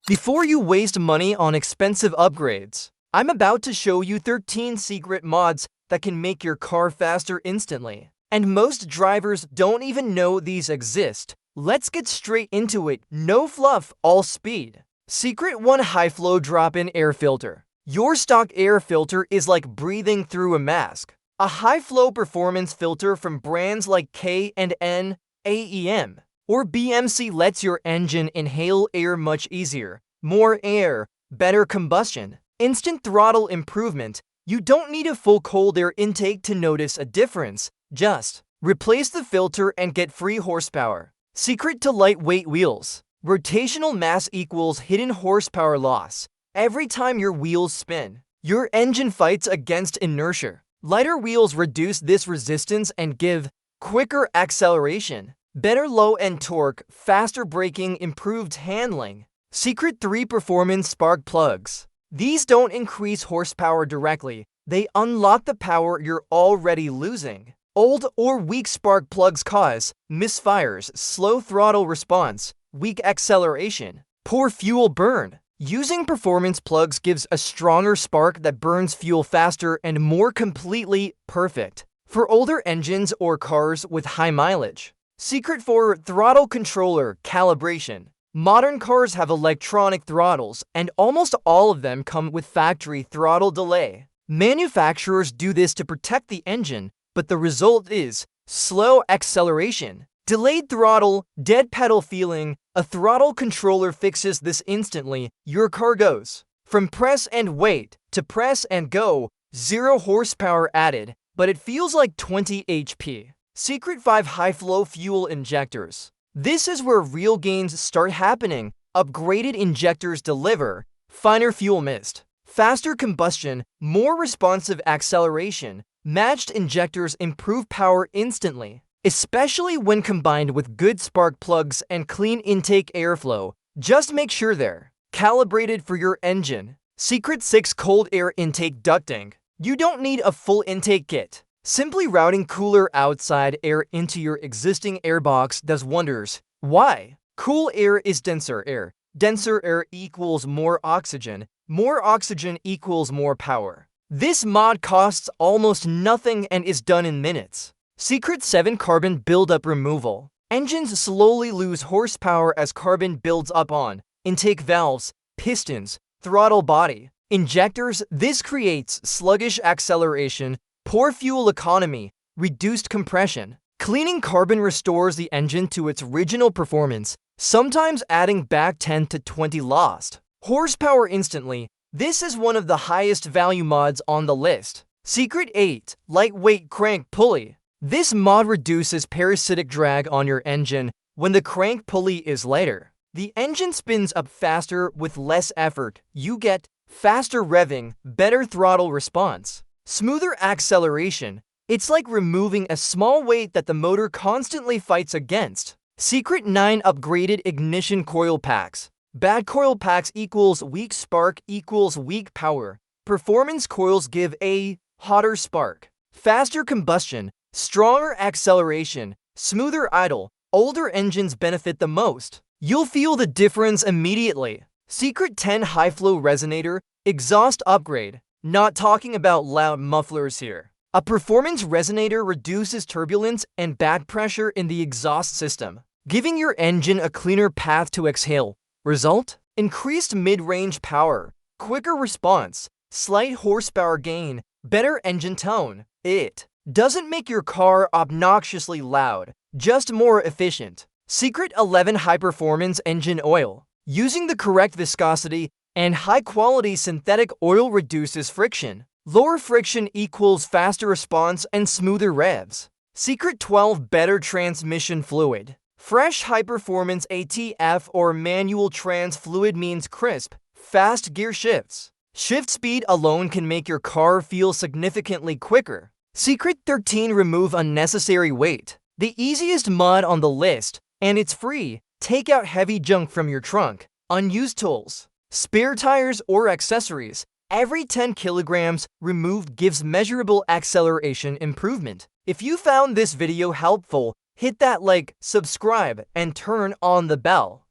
Before you waste money on expensive upgrades, I'm about to show you 13 secret mods that can make your car faster instantly. And most drivers don't even know these exist. Let's get straight into it. No fluff, all speed. Secret 1: High Flow Drop-in Air Filter. Your stock air filter is like breathing through a mask. A high-flow performance filter from brands like K&N, AEM, or BMC lets your engine inhale air much easier. More air, better combustion, instant throttle improvement. You don't need a full cold air intake to notice a difference. Just replace the filter and get free horsepower. Secret to lightweight wheels. Rotational mass equals hidden horsepower loss. Every time your wheels spin, your engine fights against inertia. Lighter wheels reduce this resistance and give quicker acceleration, better low-end torque, faster braking, improved handling. Secret 3: Performance Spark Plugs. These don't increase horsepower directly, they unlock the power you're already losing. Old or weak spark plugs cause misfires, slow throttle response, weak acceleration, poor fuel burn. Using performance plugs gives a stronger spark that burns fuel faster and more completely. Perfect for older engines or cars with high mileage. Secret 4: Throttle Controller Calibration. Modern cars have electronic throttles, and almost all of them come with factory throttle delay. Manufacturers do this to protect the engine, but the result is slow acceleration, delayed throttle, dead pedal feeling. A throttle controller fixes this instantly. Your car goes from press and wait to press and go. 0 horsepower added, but it feels like 20 HP. Secret 5: High Flow Fuel Injectors. This is where real gains start happening. Upgraded injectors deliver finer fuel mist, faster combustion, more responsive acceleration. Matched injectors improve power instantly, especially when combined with good spark plugs and clean intake airflow. Just make sure they're calibrated for your engine. Secret 6: Cold Air Intake Ducting. You don't need a full intake kit. Simply routing cooler outside air into your existing airbox does wonders. Why? Cool air is denser air. Denser air equals more oxygen. More oxygen equals more power. This mod costs almost nothing and is done in minutes. Secret 7: Carbon Buildup Removal. Engines slowly lose horsepower as carbon builds up on intake valves, pistons, throttle body, injectors. This creates sluggish acceleration, poor fuel economy, reduced compression. Cleaning carbon restores the engine to its original performance, sometimes adding back 10 to 20 lost horsepower instantly. This is one of the highest value mods on the list. Secret 8: Lightweight Crank Pulley. This mod reduces parasitic drag on your engine. When the crank pulley is lighter, the engine spins up faster with less effort. You get faster revving, better throttle response, smoother acceleration. It's like removing a small weight that the motor constantly fights against. Secret 9: Upgraded Ignition Coil Packs. Bad coil packs equals weak spark equals weak power. Performance coils give a hotter spark, faster combustion, stronger acceleration, smoother idle. Older engines benefit the most. You'll feel the difference immediately. Secret 10: High Flow Resonator Exhaust Upgrade. Not talking about loud mufflers here. A performance resonator reduces turbulence and back pressure in the exhaust system, giving your engine a cleaner path to exhale. Result? Increased mid-range power, quicker response, slight horsepower gain, better engine tone. It doesn't make your car obnoxiously loud, just more efficient. Secret 11: High Performance Engine Oil. Using the correct viscosity and high-quality synthetic oil reduces friction. Lower friction equals faster response and smoother revs. Secret 12: Better Transmission Fluid. Fresh high-performance ATF or manual trans fluid means crisp, fast gear shifts. Shift speed alone can make your car feel significantly quicker. Secret 13: Remove Unnecessary Weight. The easiest mod on the list, and it's free. Take out heavy junk from your trunk, unused tools, spare tires or accessories. Every 10 kilograms removed gives measurable acceleration improvement. If you found this video helpful, hit that like, subscribe, and turn on the bell.